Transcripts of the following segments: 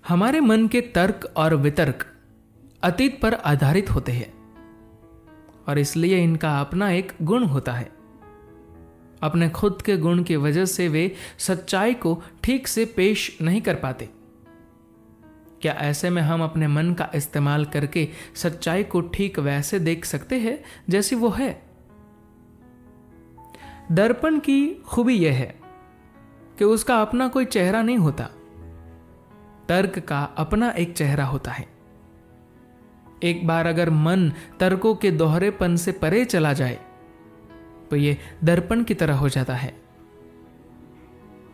हमारे मन के तर्क और वितर्क अतीत पर आधारित होते हैं और इसलिए इनका अपना एक गुण होता है। अपने खुद के गुण की वजह से वे सच्चाई को ठीक से पेश नहीं कर पाते। क्या ऐसे में हम अपने मन का इस्तेमाल करके सच्चाई को ठीक वैसे देख सकते हैं जैसी वो है? दर्पण की खूबी यह है कि उसका अपना कोई चेहरा नहीं होता। तर्क का अपना एक चेहरा होता है। एक बार अगर मन तर्कों के दोहरेपन से परे चला जाए तो ये दर्पण की तरह हो जाता है।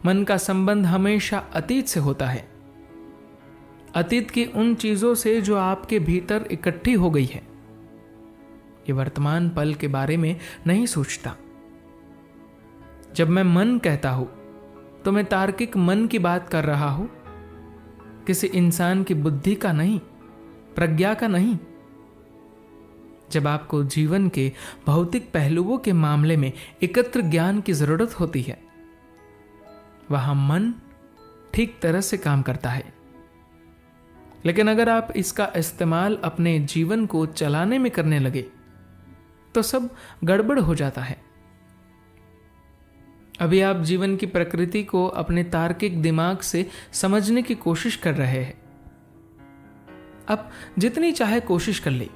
मन का संबंध हमेशा अतीत से होता है, अतीत की उन चीजों से जो आपके भीतर इकट्ठी हो गई है। ये वर्तमान पल के बारे में नहीं सोचता। जब मैं मन कहता हूं तो मैं तार्किक मन की बात कर रहा हूं, किसी इंसान की बुद्धि का नहीं, प्रज्ञा का नहीं। जब आपको जीवन के भौतिक पहलुओं के मामले में एकत्र ज्ञान की जरूरत होती है, वहां मन ठीक तरह से काम करता है। लेकिन अगर आप इसका इस्तेमाल अपने जीवन को चलाने में करने लगे तो सब गड़बड़ हो जाता है। अभी आप जीवन की प्रकृति को अपने तार्किक दिमाग से समझने की कोशिश कर रहे हैं। अब जितनी चाहे कोशिश कर ले,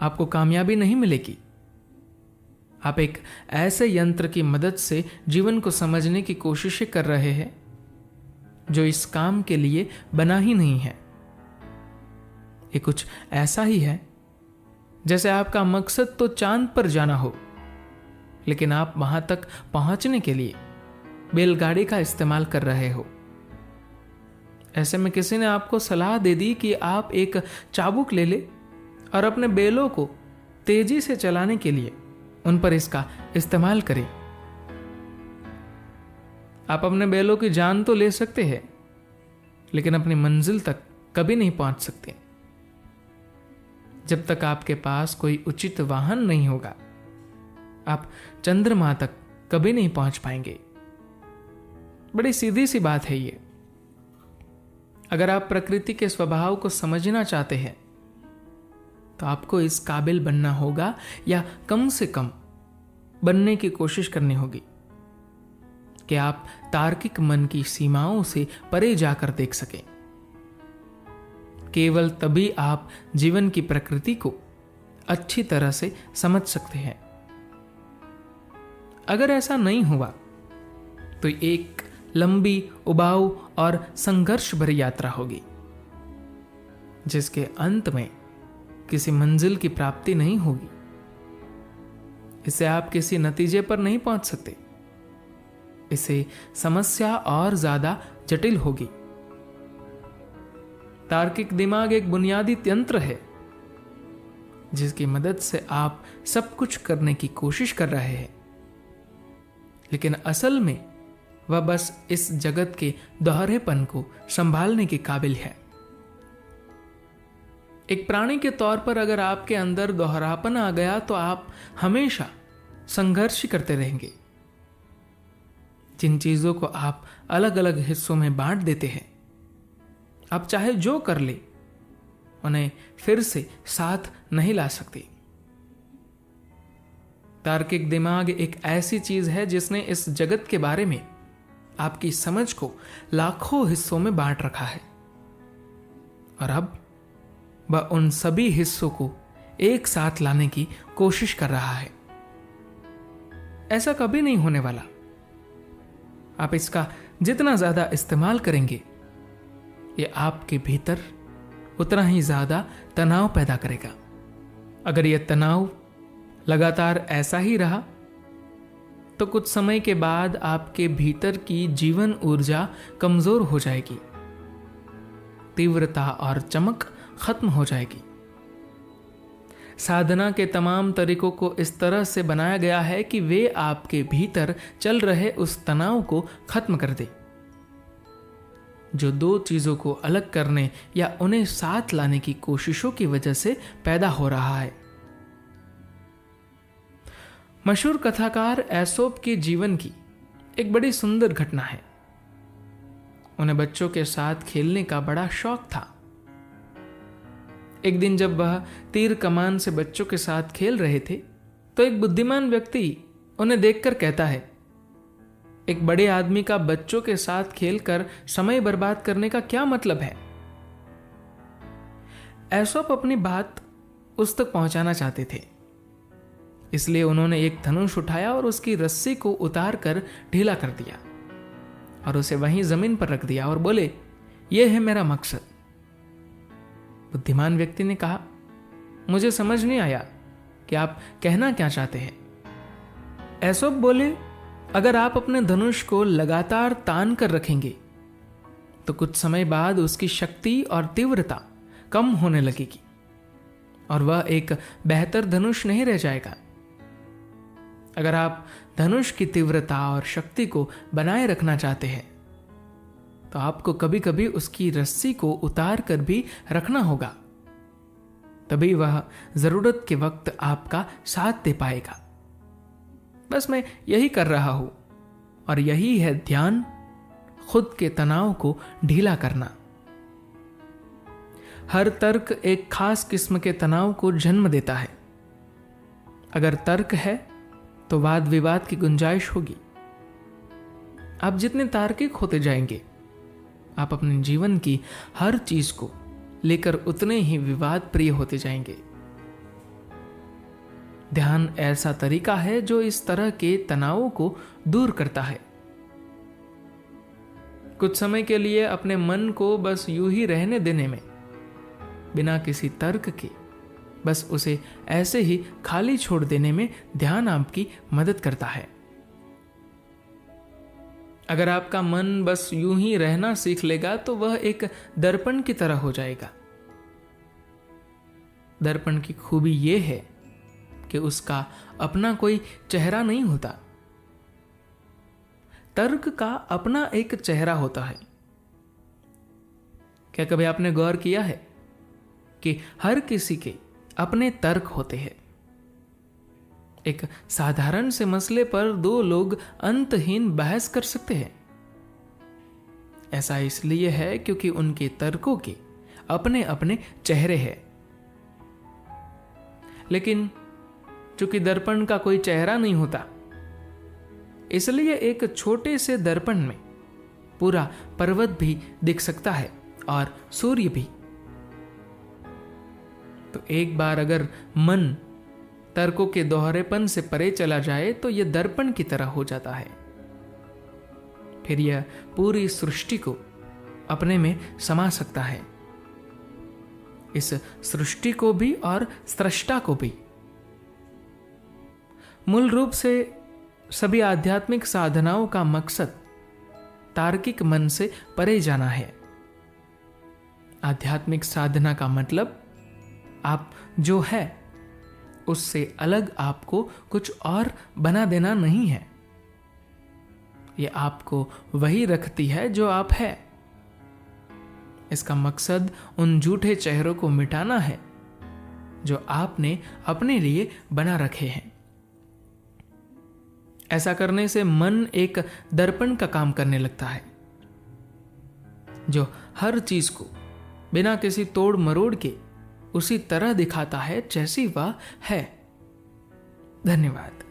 आपको कामयाबी नहीं मिलेगी। आप एक ऐसे यंत्र की मदद से जीवन को समझने की कोशिशें कर रहे हैं जो इस काम के लिए बना ही नहीं है। ये कुछ ऐसा ही है जैसे आपका मकसद तो चांद पर जाना हो, लेकिन आप वहां तक पहुंचने के लिए बैलगाड़ी का इस्तेमाल कर रहे हो। ऐसे में किसी ने आपको सलाह दे दी कि आप एक चाबुक ले ले और अपने बैलों को तेजी से चलाने के लिए उन पर इसका इस्तेमाल करें। आप अपने बैलों की जान तो ले सकते हैं, लेकिन अपनी मंजिल तक कभी नहीं पहुंच सकते। जब तक आपके पास कोई उचित वाहन नहीं होगा, आप चंद्रमा तक कभी नहीं पहुंच पाएंगे। बड़ी सीधी सी बात है ये। अगर आप प्रकृति के स्वभाव को समझना चाहते हैं तो आपको इस काबिल बनना होगा, या कम से कम बनने की कोशिश करनी होगी कि आप तार्किक मन की सीमाओं से परे जाकर देख सकें। केवल तभी आप जीवन की प्रकृति को अच्छी तरह से समझ सकते हैं। अगर ऐसा नहीं हुआ तो एक लंबी, उबाऊ और संघर्ष भरी यात्रा होगी, जिसके अंत में किसी मंजिल की प्राप्ति नहीं होगी। इससे आप किसी नतीजे पर नहीं पहुंच सकते। इससे समस्या और ज्यादा जटिल होगी। तार्किक दिमाग एक बुनियादी यंत्र है जिसकी मदद से आप सब कुछ करने की कोशिश कर रहे हैं, लेकिन असल में वह बस इस जगत के दोहरेपन को संभालने के काबिल है। एक प्राणी के तौर पर अगर आपके अंदर दोहरापन आ गया तो आप हमेशा संघर्ष करते रहेंगे। जिन चीजों को आप अलग अलग हिस्सों में बांट देते हैं, आप चाहे जो कर ले, उन्हें फिर से साथ नहीं ला सकते। तार्किक दिमाग एक ऐसी चीज है जिसने इस जगत के बारे में आपकी समझ को लाखों हिस्सों में बांट रखा है, और अब वह उन सभी हिस्सों को एक साथ लाने की कोशिश कर रहा है। ऐसा कभी नहीं होने वाला। आप इसका जितना ज्यादा इस्तेमाल करेंगे, ये आपके भीतर उतना ही ज्यादा तनाव पैदा करेगा। अगर यह तनाव लगातार ऐसा ही रहा तो कुछ समय के बाद आपके भीतर की जीवन ऊर्जा कमजोर हो जाएगी, तीव्रता और चमक खत्म हो जाएगी। साधना के तमाम तरीकों को इस तरह से बनाया गया है कि वे आपके भीतर चल रहे उस तनाव को खत्म कर दे, जो दो चीजों को अलग करने या उन्हें साथ लाने की कोशिशों की वजह से पैदा हो रहा है। मशहूर कथाकार एसोप के जीवन की एक बड़ी सुंदर घटना है। उन्हें बच्चों के साथ खेलने का बड़ा शौक था। एक दिन जब वह तीर कमान से बच्चों के साथ खेल रहे थे तो एक बुद्धिमान व्यक्ति उन्हें देखकर कहता है, एक बड़े आदमी का बच्चों के साथ खेलकर समय बर्बाद करने का क्या मतलब है। एसोप अपनी बात उस तक पहुंचाना चाहते थे, इसलिए उन्होंने एक धनुष उठाया और उसकी रस्सी को उतार कर ढीला कर दिया और उसे वहीं जमीन पर रख दिया और बोले, यह है मेरा मकसद। बुद्धिमान व्यक्ति ने कहा, मुझे समझ नहीं आया कि आप कहना क्या चाहते हैं। एसोप बोले, अगर आप अपने धनुष को लगातार तान कर रखेंगे तो कुछ समय बाद उसकी शक्ति और तीव्रता कम होने लगेगी और वह एक बेहतर धनुष नहीं रह जाएगा। अगर आप धनुष की तीव्रता और शक्ति को बनाए रखना चाहते हैं तो आपको कभी कभी उसकी रस्सी को उतार कर भी रखना होगा, तभी वह जरूरत के वक्त आपका साथ दे पाएगा। बस मैं यही कर रहा हूं और यही है ध्यान, खुद के तनाव को ढीला करना। हर तर्क एक खास किस्म के तनाव को जन्म देता है। अगर तर्क है तो वाद विवाद की गुंजाइश होगी। आप जितने तार्किक होते जाएंगे, आप अपने जीवन की हर चीज को लेकर उतने ही विवाद प्रिय होते जाएंगे। ध्यान ऐसा तरीका है जो इस तरह के तनावों को दूर करता है। कुछ समय के लिए अपने मन को बस यूं ही रहने देने में, बिना किसी तर्क के बस उसे ऐसे ही खाली छोड़ देने में ध्यान आपकी मदद करता है। अगर आपका मन बस यूं ही रहना सीख लेगा तो वह एक दर्पण की तरह हो जाएगा। दर्पण की खूबी यह है कि उसका अपना कोई चेहरा नहीं होता। तर्क का अपना एक चेहरा होता है। क्या कभी आपने गौर किया है कि हर किसी के अपने तर्क होते हैं। एक साधारण से मसले पर दो लोग अंतहीन बहस कर सकते हैं। ऐसा इसलिए है क्योंकि उनके तर्कों के अपने अपने चेहरे हैं। लेकिन चूंकि दर्पण का कोई चेहरा नहीं होता, इसलिए एक छोटे से दर्पण में पूरा पर्वत भी दिख सकता है और सूर्य भी। तो एक बार अगर मन तर्कों के दोहरेपन से परे चला जाए तो यह दर्पण की तरह हो जाता है। फिर यह पूरी सृष्टि को अपने में समा सकता है, इस सृष्टि को भी और सृष्टा को भी। मूल रूप से सभी आध्यात्मिक साधनाओं का मकसद तार्किक मन से परे जाना है। आध्यात्मिक साधना का मतलब आप जो है उससे अलग आपको कुछ और बना देना नहीं है। यह आपको वही रखती है जो आप है। इसका मकसद उन झूठे चेहरों को मिटाना है जो आपने अपने लिए बना रखे हैं। ऐसा करने से मन एक दर्पण का काम करने लगता है जो हर चीज को बिना किसी तोड़ मरोड़ के उसी तरह दिखाता है जैसी वह है। धन्यवाद।